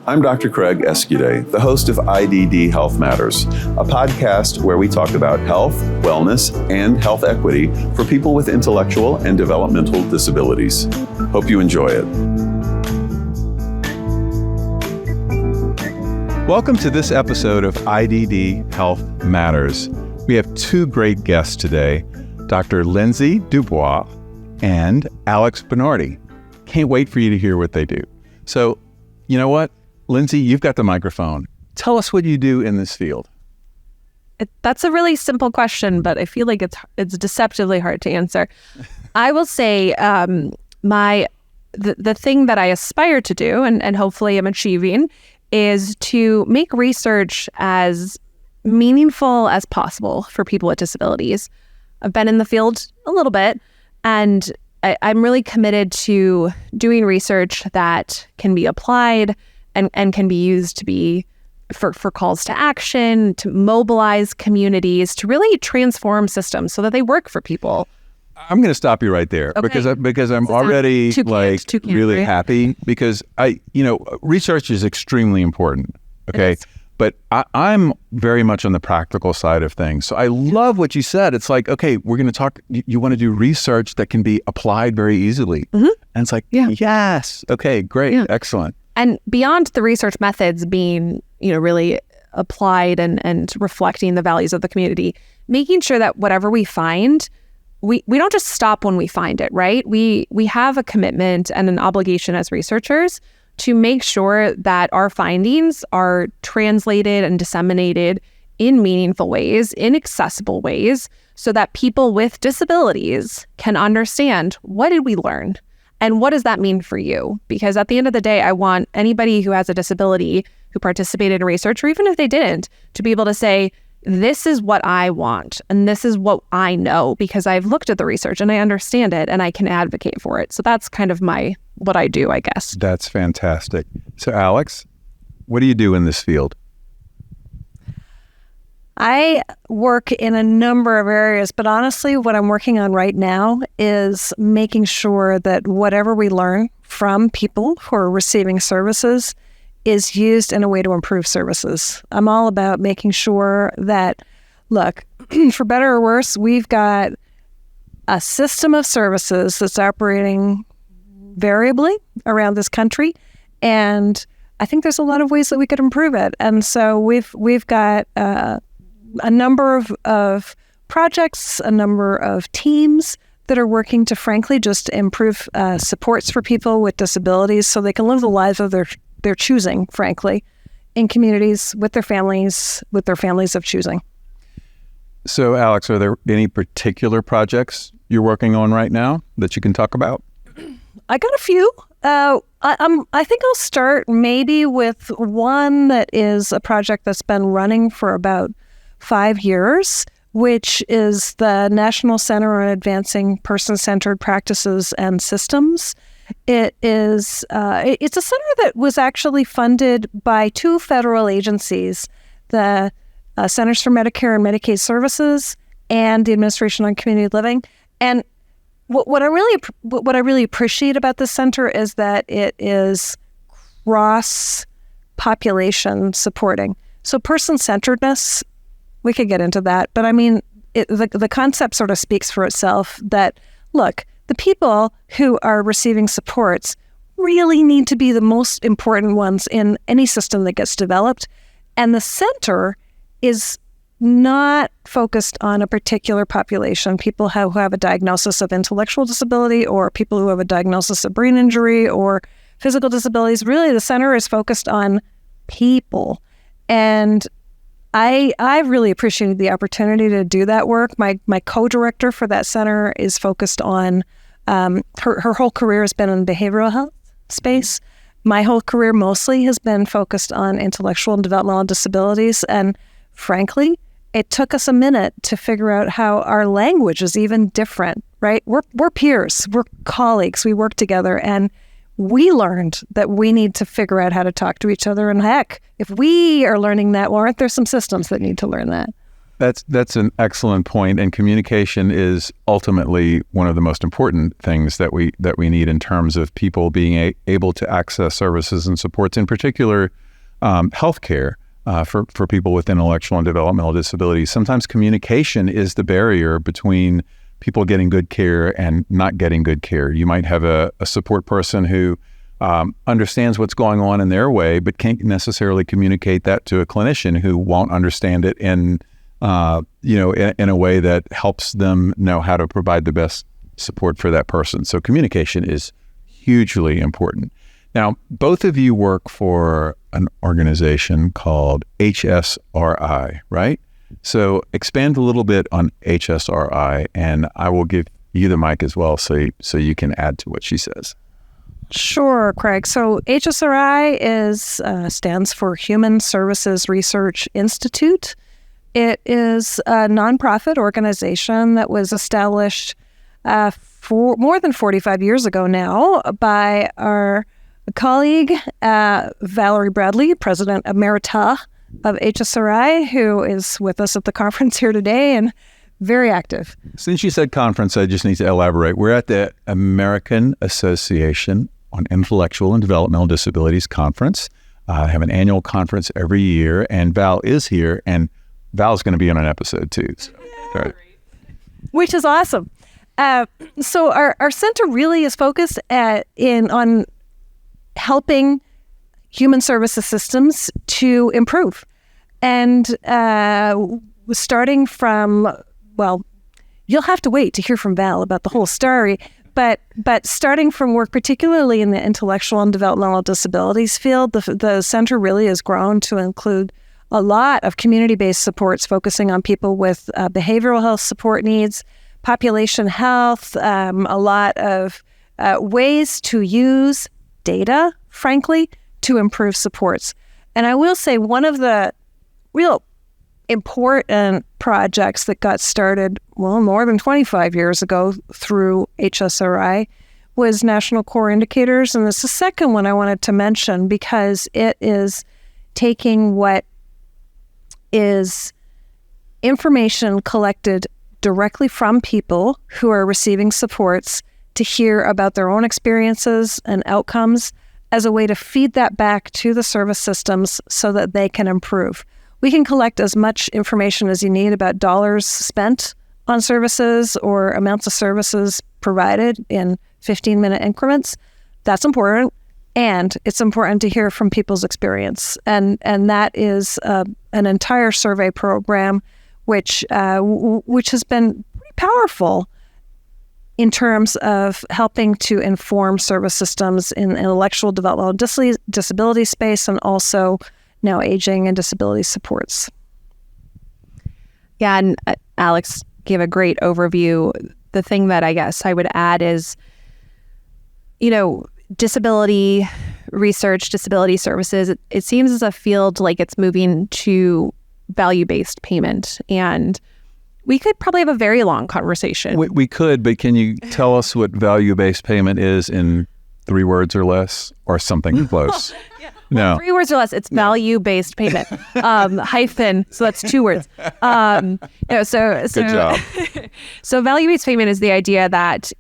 I'm Dr. Craig Escude, the host of IDD Health Matters, a podcast where we talk about health, wellness, and health equity for people with intellectual and developmental disabilities. Hope you enjoy it. Welcome to this episode of IDD Health Matters. We have two great guests today, Dr. Lindsay Dubois and Alex Bonardi. Can't wait for you to hear what they do. So, you know what? Lindsay, you've got the microphone. Tell us what you do in this field. That's a really simple question, but I feel like it's deceptively hard to answer. I will say the thing that I aspire to do, and hopefully I'm achieving, is to make research as meaningful as possible for people with disabilities. I've been in the field a little bit, and I'm really committed to doing research that can be applied and can be used to be for calls to action, to mobilize communities, to really transform systems so that they work for people. I'm going to stop you right there because I'm already really happy because research is extremely important. Okay. But I'm very much on the practical side of things. So I love what you said. It's like, okay, we're going to talk, you want to do research that can be applied very easily. Mm-hmm. And it's like, yes. Okay, great. Yeah. Excellent. And beyond the research methods being, really applied and reflecting the values of the community, making sure that whatever we find, we don't just stop when we find it, right? We have a commitment and an obligation as researchers to make sure that our findings are translated and disseminated in meaningful ways, in accessible ways, so that people with disabilities can understand, what did we learn? And what does that mean for you? Because at the end of the day, I want anybody who has a disability who participated in research, or even if they didn't, to be able to say, this is what I want, and this is what I know, because I've looked at the research and I understand it and I can advocate for it. So that's kind of what I do, I guess. That's fantastic. So Alex, what do you do in this field? I work in a number of areas, but honestly, what I'm working on right now is making sure that whatever we learn from people who are receiving services is used in a way to improve services. I'm all about making sure that, look, for better or worse, we've got a system of services that's operating variably around this country, and I think there's a lot of ways that we could improve it. And so we've got a number of projects, a number of teams that are working to, frankly, just improve supports for people with disabilities so they can live the lives of their choosing, frankly, in communities with their families of choosing. So, Alex, are there any particular projects you're working on right now that you can talk about? I got a few. I think I'll start maybe with one that is a project that's been running for about 5 years, which is the National Center on Advancing Person-Centered Practices and Systems. It's a center that was actually funded by two federal agencies, the Centers for Medicare and Medicaid Services and the Administration on Community Living. And what I really appreciate about this center is that it is cross-population supporting. So person-centeredness, we could get into that, but I mean, the concept sort of speaks for itself that, look, the people who are receiving supports really need to be the most important ones in any system that gets developed. And the center is not focused on a particular population, people who have a diagnosis of intellectual disability or people who have a diagnosis of brain injury or physical disabilities. Really, the center is focused on people. And I really appreciated the opportunity to do that work. My co-director for that center is focused on, her whole career has been in the behavioral health space. My whole career mostly has been focused on intellectual and developmental disabilities. And frankly, it took us a minute to figure out how our language is even different, right? We're peers, we're colleagues, we work together, and we learned that we need to figure out how to talk to each other. And heck, if we are learning that, well, aren't there some systems that need to learn that? That's an excellent point, and communication is ultimately one of the most important things that we need in terms of people being able to access services and supports, in particular healthcare for people with intellectual and developmental disabilities. Sometimes communication is the barrier between people getting good care and not getting good care. You might have a support person who understands what's going on in their way, but can't necessarily communicate that to a clinician who won't understand it in a way that helps them know how to provide the best support for that person. So communication is hugely important. Now, both of you work for an organization called HSRI, right? So expand a little bit on HSRI, and I will give you the mic as well, so you can add to what she says. Sure, Craig. So HSRI stands for Human Services Research Institute. It is a nonprofit organization that was established for more than 45 years ago now by our colleague, Valerie Bradley, President Emerita of HSRI, who is with us at the conference here today and very active. Since you said conference, I just need to elaborate. We're at the American Association on Intellectual and Developmental Disabilities Conference. I have an annual conference every year, and Val is here, and Val's going to be on an episode too. So, right. Which is awesome. So our center really is focused on helping human services systems to improve. And starting from, well, you'll have to wait to hear from Val about the whole story, but starting from work, particularly in the intellectual and developmental disabilities field, the center really has grown to include a lot of community-based supports focusing on people with behavioral health support needs, population health, a lot of ways to use data, frankly, to improve supports. And I will say one of the real important projects that got started, well, more than 25 years ago through HSRI was National Core Indicators. And it's the second one I wanted to mention because it is taking what is information collected directly from people who are receiving supports to hear about their own experiences and outcomes as a way to feed that back to the service systems so that they can improve. We can collect as much information as you need about dollars spent on services or amounts of services provided in 15-minute increments. That's important. And it's important to hear from people's experience. And that is an entire survey program which has been pretty powerful in terms of helping to inform service systems in intellectual developmental disability space and also now aging and disability supports. Yeah, and Alex gave a great overview. The thing that I guess I would add is, disability research, disability services, it seems as a field like it's moving to value-based payment. And we could probably have a very long conversation. We could, but can you tell us what value-based payment is in 3 words or less, or something close? Yeah. No. 3 words or less. It's value-based payment. Hyphen. So that's 2 words. Good job. So value-based payment is the idea that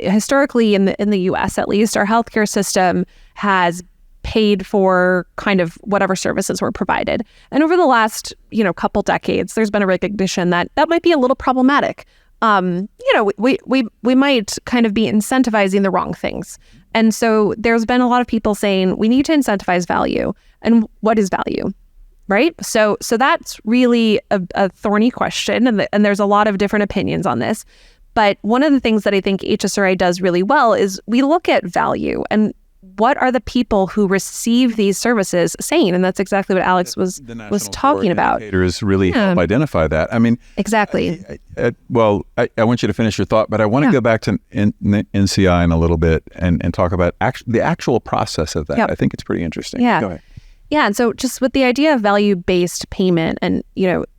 historically in the U.S. at least, our healthcare system has paid for kind of whatever services were provided. And over the last, couple decades, there's been a recognition that might be a little problematic. We might kind of be incentivizing the wrong things. And so there's been a lot of people saying we need to incentivize value. And what is value? Right? So that's really a thorny question. And there's a lot of different opinions on this. But one of the things that I think HSRI does really well is we look at value and what are the people who receive these services saying? And that's exactly what Alex was talking about. Indicators really help identify that. I mean, exactly. I want you to finish your thought, but I want to go back to NCI in a little bit and talk about the actual process of that. Yep. I think it's pretty interesting. Yeah. Go ahead. Yeah. And so just with the idea of value-based payment and,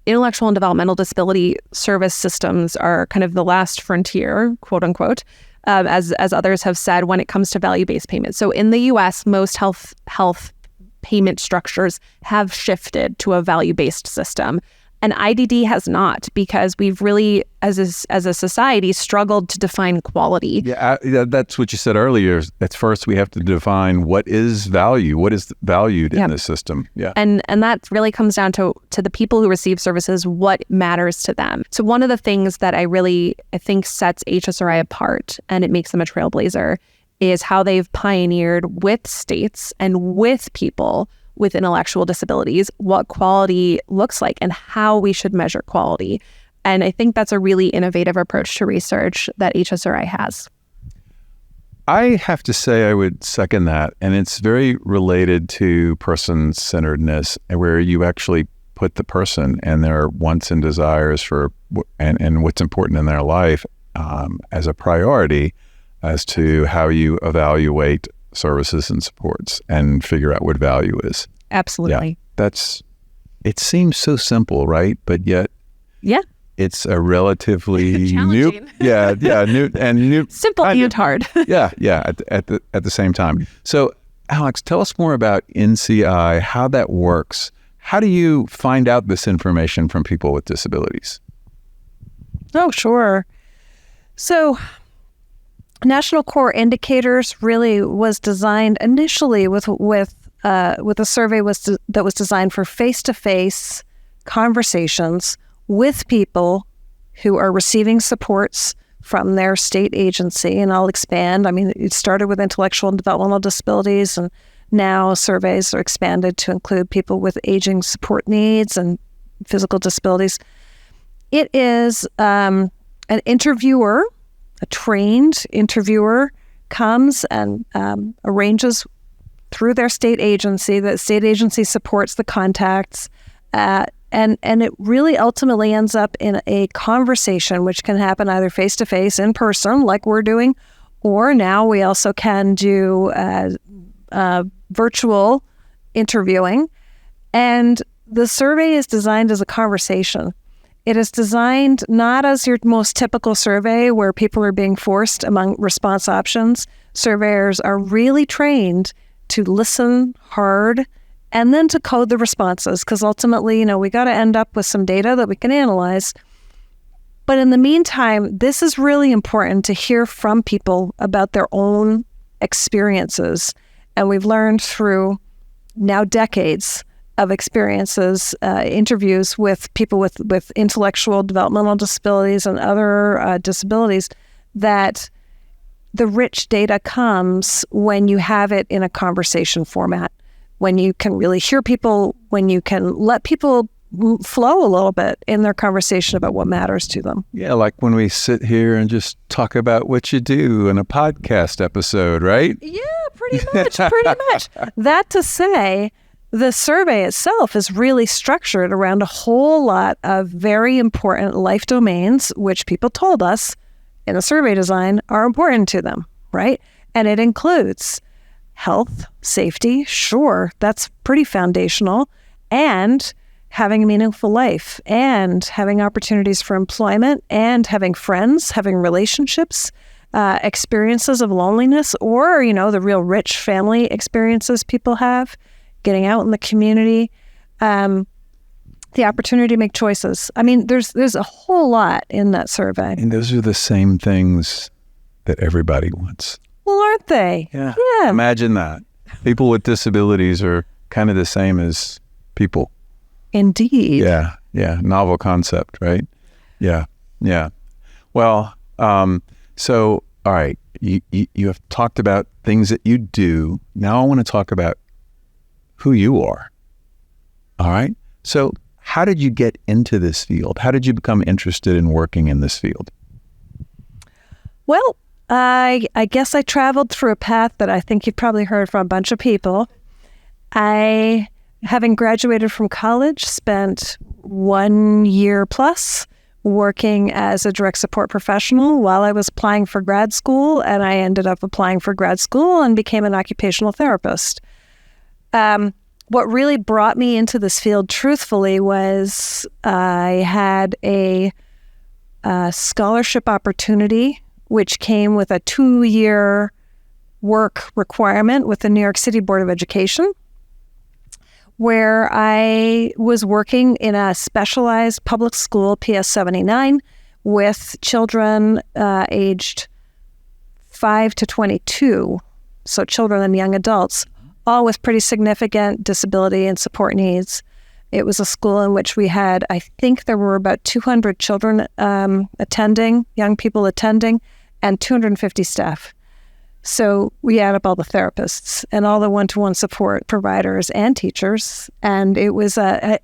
intellectual and developmental disability service systems are kind of the last frontier, quote unquote, as others have said, when it comes to value-based payment. So in the U.S., most health payment structures have shifted to a value-based system. And IDD has not, because we've really, as a society, struggled to define quality. Yeah, that's what you said earlier. At first, we have to define what is value, what is valued in the system. Yeah, and that really comes down to the people who receive services, what matters to them. So one of the things that I think sets HSRI apart, and it makes them a trailblazer, is how they've pioneered with states and with people with intellectual disabilities what quality looks like and how we should measure quality. And I think that's a really innovative approach to research that HSRI has. I have to say I would second that. And it's very related to person-centeredness, where you actually put the person and their wants and desires and what's important in their life as a priority as to how you evaluate services and supports and figure out what value is. Absolutely. Yeah, it seems so simple, right? But yet, it's a relatively new, simple and hard. at the same time. So, Alex, tell us more about NCI, how that works. How do you find out this information from people with disabilities? Oh, sure. So, National Core Indicators really was designed initially with a survey that was designed for face-to-face conversations with people who are receiving supports from their state agency. And I'll expand. I mean, it started with intellectual and developmental disabilities, and now surveys are expanded to include people with aging support needs and physical disabilities. It is an interviewer. A trained interviewer comes and arranges through their state agency. The state agency supports the contacts, and it really ultimately ends up in a conversation, which can happen either face-to-face, in person, like we're doing, or now we also can do virtual interviewing. And the survey is designed as a conversation. It is designed not as your most typical survey where people are being forced among response options. Surveyors are really trained to listen hard and then to code the responses, because ultimately, we got to end up with some data that we can analyze. But in the meantime, this is really important to hear from people about their own experiences. And we've learned through now decades of experiences, interviews with people with intellectual developmental disabilities and other disabilities, that the rich data comes when you have it in a conversation format, when you can really hear people, when you can let people flow a little bit in their conversation about what matters to them. Yeah, like when we sit here and just talk about what you do in a podcast episode, right? Yeah, pretty much. That to say, the survey itself is really structured around a whole lot of very important life domains, which people told us in the survey design are important to them, right? And it includes health, safety, sure, that's pretty foundational, and having a meaningful life, and having opportunities for employment, and having friends, having relationships, experiences of loneliness, or, the real rich family experiences people have, getting out in the community, the opportunity to make choices. I mean, there's a whole lot in that survey. And those are the same things that everybody wants. Well, aren't they? Yeah. Imagine that. People with disabilities are kind of the same as people. Indeed. Yeah. Novel concept, right? Yeah. Well, so, all right, you have talked about things that you do. Now I want to talk about who you are. All right. So how did you get into this field? How did you become interested in working in this field? Well, I guess I traveled through a path that I think you've probably heard from a bunch of people. I, having graduated from college, spent 1 year plus working as a direct support professional while I was applying for grad school, and I ended up applying for grad school and became an occupational therapist. What really brought me into this field, truthfully, was I had a scholarship opportunity, which came with a 2-year work requirement with the New York City Board of Education, where I was working in a specialized public school, PS 79, with children aged 5 to 22, so children and young adults, all with pretty significant disability and support needs. It was a school in which we had, I think there were about 200 children attending, young people attending, and 250 staff. So we add up all the therapists and all the one-to-one support providers and teachers, and it was a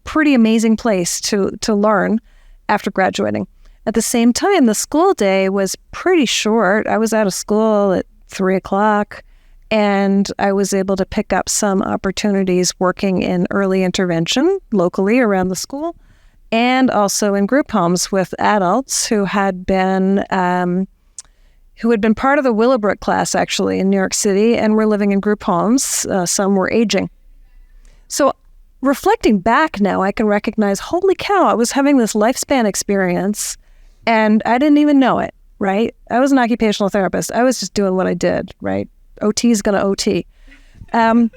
pretty amazing place to learn after graduating. At the same time, the school day was pretty short. I was out of school at 3:00, and I was able to pick up some opportunities working in early intervention locally around the school, and also in group homes with adults who had been part of the Willowbrook class, actually, in New York City, and were living in group homes. Some were aging. So reflecting back now, I can recognize, holy cow, I was having this lifespan experience, and I didn't even know it, right? I was an occupational therapist. I was just doing what I did, right? OT is going to OT. And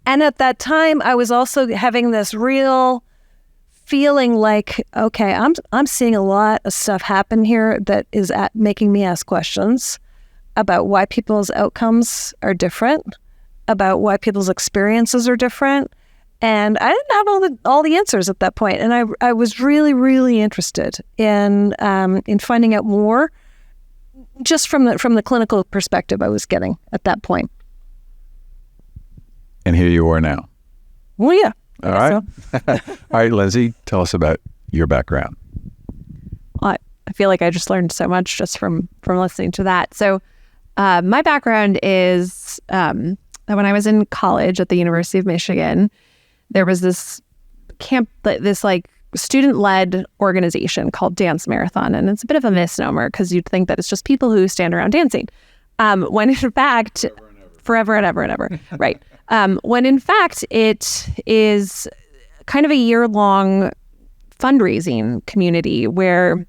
at that time, I was also having this real feeling like, okay, I'm seeing a lot of stuff happen here that is making me ask questions about why people's outcomes are different, about why people's experiences are different, and I didn't have all the answers at that point. And I was really, really interested in finding out more, just from the clinical perspective I was getting at that point. And here you are now. Well, yeah. All right. So. All right, Lindsay, tell us about your background. I feel like I just learned so much just from listening to that. So my background is when I was in college at the University of Michigan, there was this student-led organization called Dance Marathon. And it's a bit of a misnomer because you'd think that it's just people who stand around dancing. When in fact, forever and ever. Right. When in fact, it is kind of a year-long fundraising community where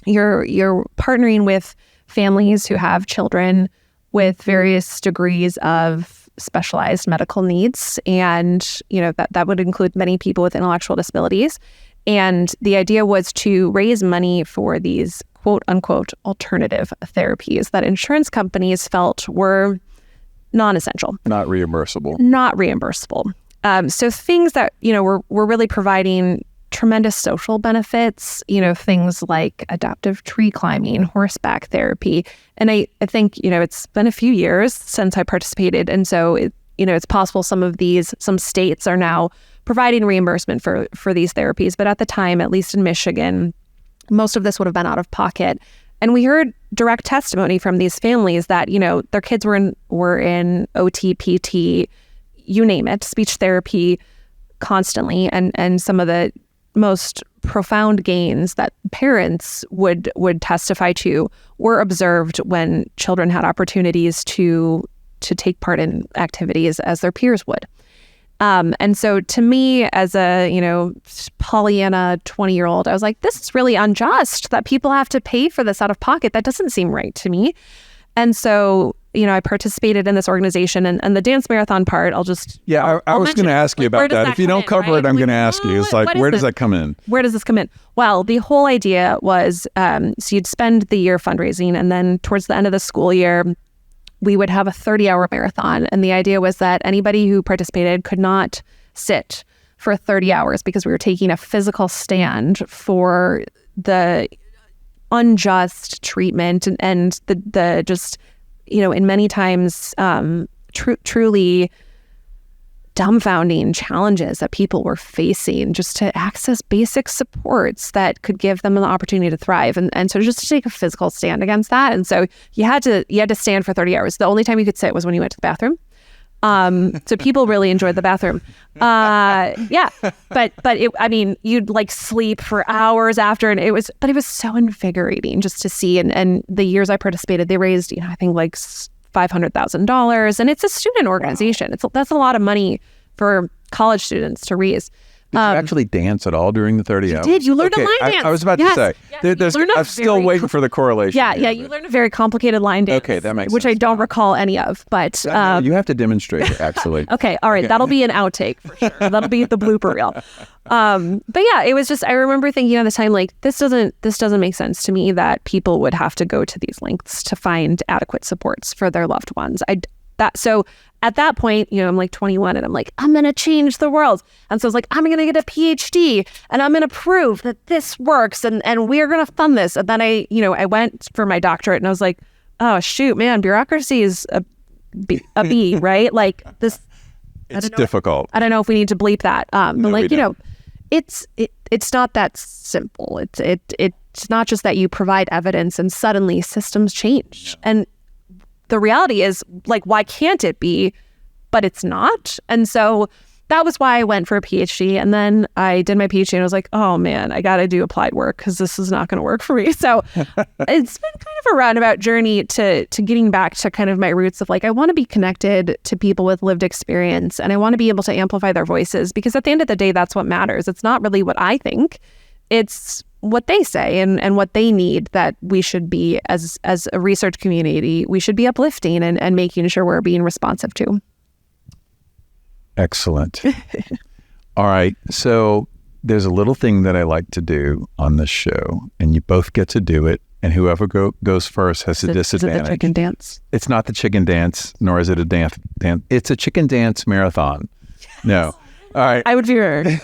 you're partnering with families who have children with various degrees of specialized medical needs. And, that would include many people with intellectual disabilities. And the idea was to raise money for these quote unquote alternative therapies that insurance companies felt were non-essential. Not reimbursable. So things that, were really providing tremendous social benefits, things like adaptive tree climbing, horseback therapy. And I think, it's been a few years since I participated. And so, it's possible some states are now providing reimbursement for these therapies. But at the time, at least in Michigan, most of this would have been out of pocket. And we heard direct testimony from these families that, their kids were in OT, PT, you name it, speech therapy constantly. And some of the most profound gains that parents would testify to were observed when children had opportunities to take part in activities as their peers would. And so to me, as a, Pollyanna 20-year-old, I was like, this is really unjust that people have to pay for this out of pocket. That doesn't seem right to me. And so, I participated in this organization and the Dance Marathon part, I'll just... Yeah, I was going to ask you about that. If you don't cover it, I'm going to ask you. It's like, where does that come in? Where does this come in? Well, the whole idea was, so you'd spend the year fundraising, and then towards the end of the school year, we would have a 30-hour marathon. And the idea was that anybody who participated could not sit for 30 hours because we were taking a physical stand for the unjust treatment and the just, in many times, truly dumbfounding challenges that people were facing just to access basic supports that could give them an opportunity to thrive. And so just to take a physical stand against that. And so you had to stand for 30 hours. The only time you could sit was when you went to the bathroom. So people really enjoyed the bathroom. Yeah, but you'd like sleep for hours after, and it was so invigorating just to see. And the years I participated, they raised, I think like $500,000, and it's a student organization. Wow. That's a lot of money for college students to raise. Did you actually dance at all during the 30 hours? You did. You learned a line dance. I was about to say. I'm still waiting for the correlation. Yeah. You learned a very complicated line dance. Okay, that makes which sense. I don't recall any of, but you have to demonstrate it, actually. Okay, all right. That'll be an outtake for sure. That'll be the blooper reel. But yeah, it was just, I remember thinking at the time, like, this doesn't make sense to me that people would have to go to these lengths to find adequate supports for their loved ones. So at that point, I'm like 21 and I'm like, I'm going to change the world. And so I was like, I'm going to get a PhD and I'm going to prove that this works and we're going to fund this. And then I went for my doctorate and I was like, oh shoot, man, bureaucracy is a B, right? Like this. It's difficult. I don't know if we need to bleep that. But no, it's not that simple. It's not just that you provide evidence and suddenly systems change. Yeah. And the reality is, like, why can't it be? But it's not. And so that was why I went for a PhD. And then I did my PhD and I was like, oh man, I got to do applied work because this is not going to work for me. So it's been kind of a roundabout journey to getting back to kind of my roots of like, I want to be connected to people with lived experience and I want to be able to amplify their voices because at the end of the day, that's what matters. It's not really what I think. It's what they say and what they need that we should be as a research community, we should be uplifting and making sure we're being responsive to. Excellent. All right. So there's a little thing that I like to do on this show, and you both get to do it, and whoever goes first has a disadvantage. Is it the chicken dance? It's not the chicken dance, nor is it a dance. It's a chicken dance marathon. Yes. No. All right. I would be heard.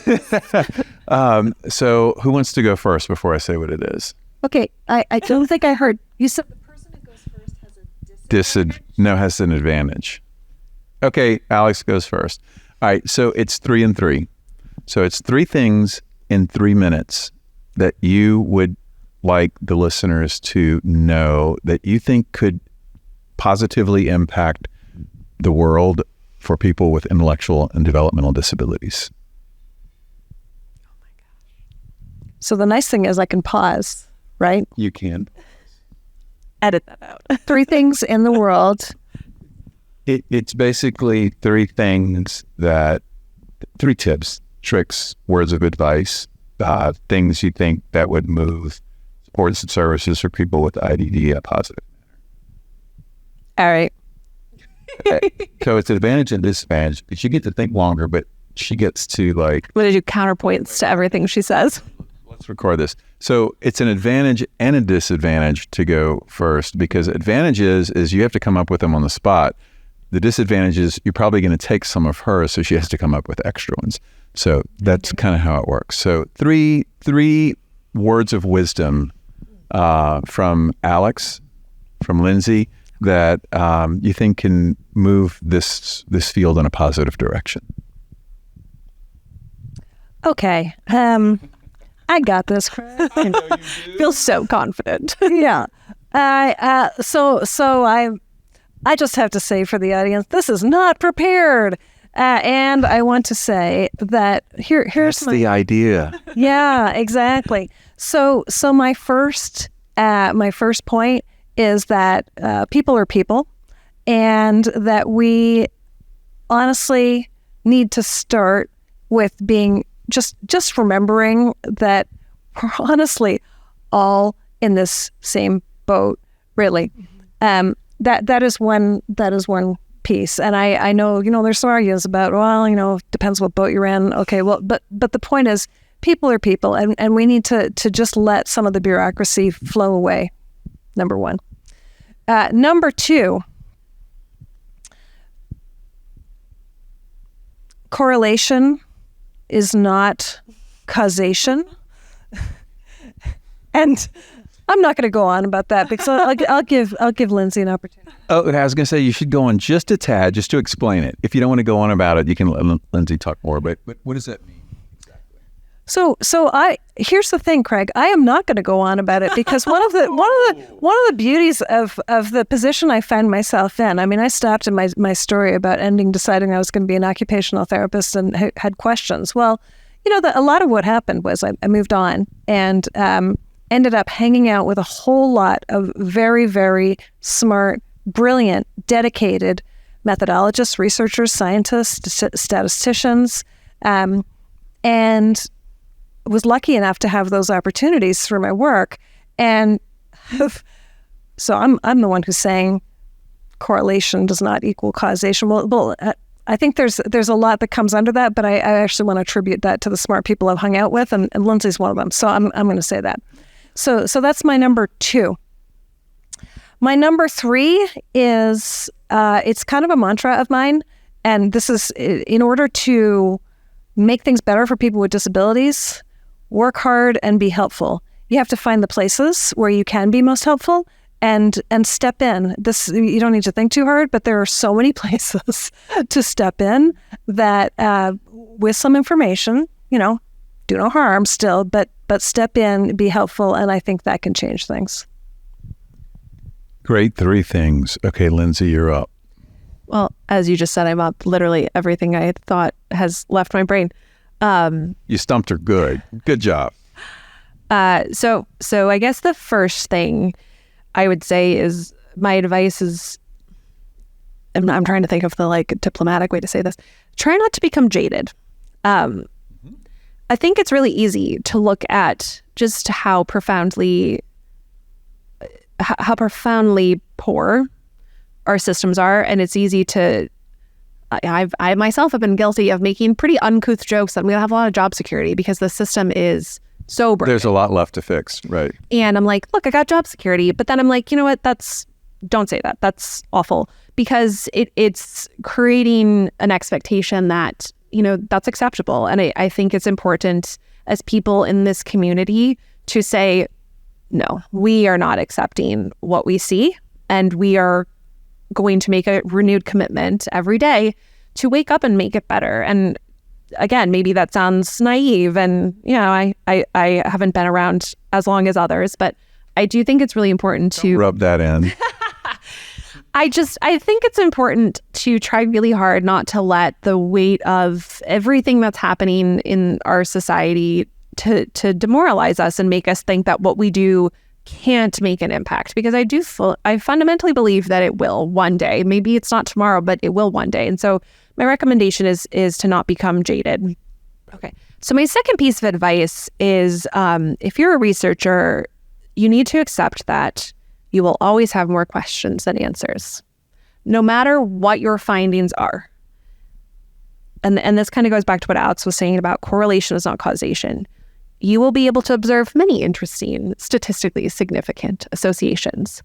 So who wants to go first before I say what it is? Okay. I don't think I heard. You said the person who goes first has a disadvantage? Has an advantage. Okay, Alex goes first. All right, so it's 3 and 3. So it's 3 things in 3 minutes that you would like the listeners to know that you think could positively impact the world for people with intellectual and developmental disabilities. Oh my gosh. So the nice thing is I can pause, right? You can. Edit that out. 3 things in the world. It's basically 3 things 3 tips, tricks, words of advice, things you think that would move supports and services for people with IDD in a positive manner. All right. Okay. So it's advantage and disadvantage, but you get to think longer, but she gets to like... What did you counterpoints to everything she says? Let's record this. So it's an advantage and a disadvantage to go first because advantage is you have to come up with them on the spot. The disadvantage is you're probably going to take some of hers, so she has to come up with extra ones. So that's kind of how it works. So three words of wisdom from Alex, from Lindsay, that you think can move this field in a positive direction. Okay. I got this, Craig. I know you do. Feel so confident. Yeah. I just have to say for the audience, this is not prepared. And I want to say that here's the idea. Yeah, exactly. So my first point is that people are people, and that we honestly need to start with being just remembering that we're honestly all in this same boat, really. That is one piece. And I know, there's some arguments about, well, depends what boat you're in. Okay, well, but the point is people are people, and we need to just let some of the bureaucracy flow away. Number 1. Number 2, correlation is not causation. And I'm not going to go on about that because I'll give Lindsay an opportunity. Oh, I was going to say you should go on just a tad just to explain it. If you don't want to go on about it, you can let Lindsay talk more. But what does that mean exactly? So here's the thing, Craig. I am not going to go on about it because one of the beauties of the position I find myself in. I mean, I stopped in my story about deciding I was going to be an occupational therapist and had questions. Well, a lot of what happened was I moved on and ended up hanging out with a whole lot of very, very smart, brilliant, dedicated methodologists, researchers, scientists, statisticians, and was lucky enough to have those opportunities through my work. And so I'm the one who's saying correlation does not equal causation. Well, I think there's a lot that comes under that, but I actually want to attribute that to the smart people I've hung out with, and Lindsay's one of them. So I'm going to say that. So that's my number 2. My number 3 is it's kind of a mantra of mine, and this is in order to make things better for people with disabilities. Work hard and be helpful. You have to find the places where you can be most helpful and step in. This, you don't need to think too hard, but there are so many places to step in that with some information, do no harm still, but step in, be helpful, and I think that can change things. Great 3 things. Okay, Lindsay, you're up. Well, as you just said, I'm up. Literally everything I thought has left my brain. You stumped her good. Good job. So I guess the first thing I would say is my advice is, I'm trying to think of the diplomatic way to say this. Try not to become jaded. I think it's really easy to look at just how profoundly poor our systems are, and it's easy to. I myself have been guilty of making pretty uncouth jokes that I'm going to have a lot of job security because the system is so broken. There's a lot left to fix, right? And I'm like, look, I got job security, but then I'm like, you know what? Don't say that. That's awful, because it's creating an expectation that that's acceptable. And I think it's important as people in this community to say, no, we are not accepting what we see, and we are going to make a renewed commitment every day to wake up and make it better. And again, maybe that sounds naive, and I haven't been around as long as others, but I do think it's really important to rub that in. I think it's important to try really hard not to let the weight of everything that's happening in our society to demoralize us and make us think that what we do can't make an impact, because I fundamentally believe that it will one day. Maybe it's not tomorrow, but it will one day. And so my recommendation is to not become jaded. Okay. So my second piece of advice is if you're a researcher, you need to accept that you will always have more questions than answers, no matter what your findings are. And this kind of goes back to what Alex was saying about correlation is not causation. You will be able to observe many interesting, statistically significant associations,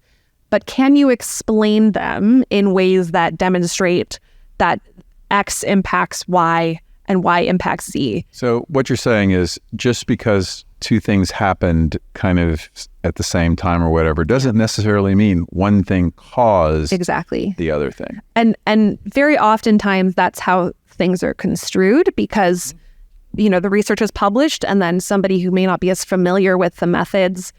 but can you explain them in ways that demonstrate that X impacts Y and Y impacts Z? So what you're saying is just because 2 things happened kind of at the same time or whatever doesn't necessarily mean one thing caused exactly the other thing. And very oftentimes that's how things are construed, because the research is published, and then somebody who may not be as familiar with the methods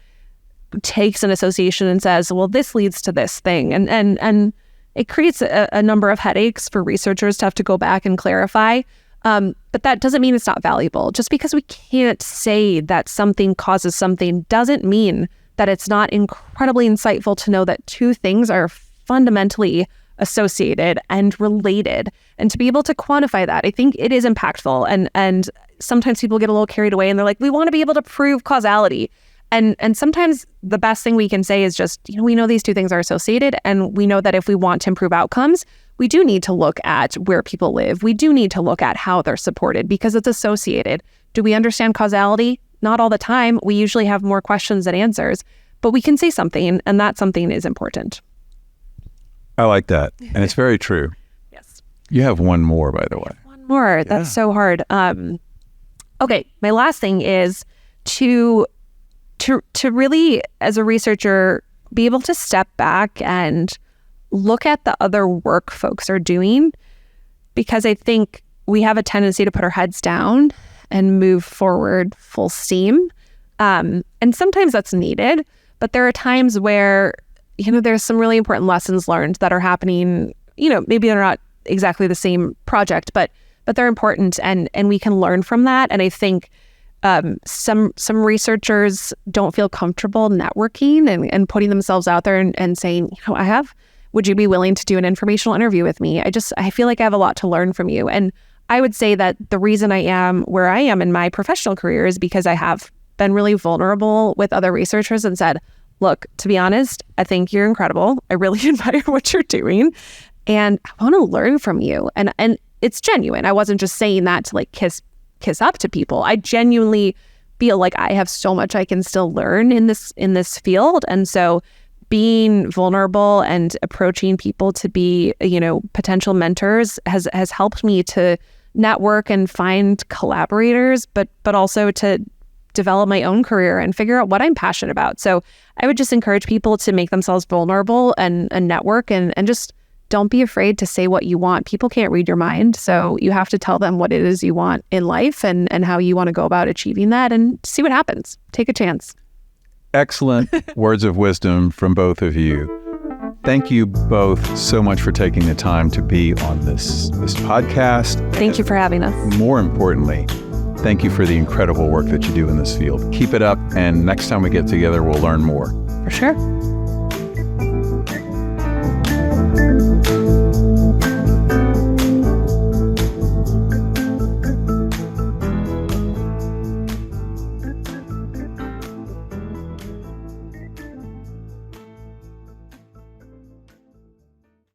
takes an association and says, well, this leads to this thing. And it creates a number of headaches for researchers to have to go back and clarify. But that doesn't mean it's not valuable. Just because we can't say that something causes something doesn't mean that it's not incredibly insightful to know that 2 things are fundamentally associated and related, and to be able to quantify that, I think it is impactful. And sometimes people get a little carried away and they're like, we want to be able to prove causality. And sometimes the best thing we can say is just, we know these 2 things are associated, and we know that if we want to improve outcomes, we do need to look at where people live. We do need to look at how they're supported, because it's associated. Do we understand causality? Not all the time. We usually have more questions than answers, but we can say something, and that something is important. I like that. And it's very true. Yes. You have one more, by the way. One more. Yeah. That's so hard. Okay. My last thing is to really, as a researcher, be able to step back and look at the other work folks are doing, because I think we have a tendency to put our heads down and move forward full steam. And sometimes that's needed, but there are times where there's some really important lessons learned that are happening. Maybe they're not exactly the same project, but they're important, and we can learn from that. And I think some researchers don't feel comfortable networking and putting themselves out there and saying, would you be willing to do an informational interview with me? I feel like I have a lot to learn from you. And I would say that the reason I am where I am in my professional career is because I have been really vulnerable with other researchers and said, look, to be honest, I think you're incredible. I really admire what you're doing. And I want to learn from you. And it's genuine. I wasn't just saying that to like kiss up to people. I genuinely feel like I have so much I can still learn in this field. And so being vulnerable and approaching people to be, potential mentors has helped me to network and find collaborators, but also to develop my own career and figure out what I'm passionate about. So I would just encourage people to make themselves vulnerable and network and just don't be afraid to say what you want. People can't read your mind. So you have to tell them what it is you want in life and how you want to go about achieving that and see what happens. Take a chance. Excellent words of wisdom from both of you. Thank you both so much for taking the time to be on this podcast. Thank you for having us. More importantly, thank you for the incredible work that you do in this field. Keep it up, and next time we get together, we'll learn more. For sure.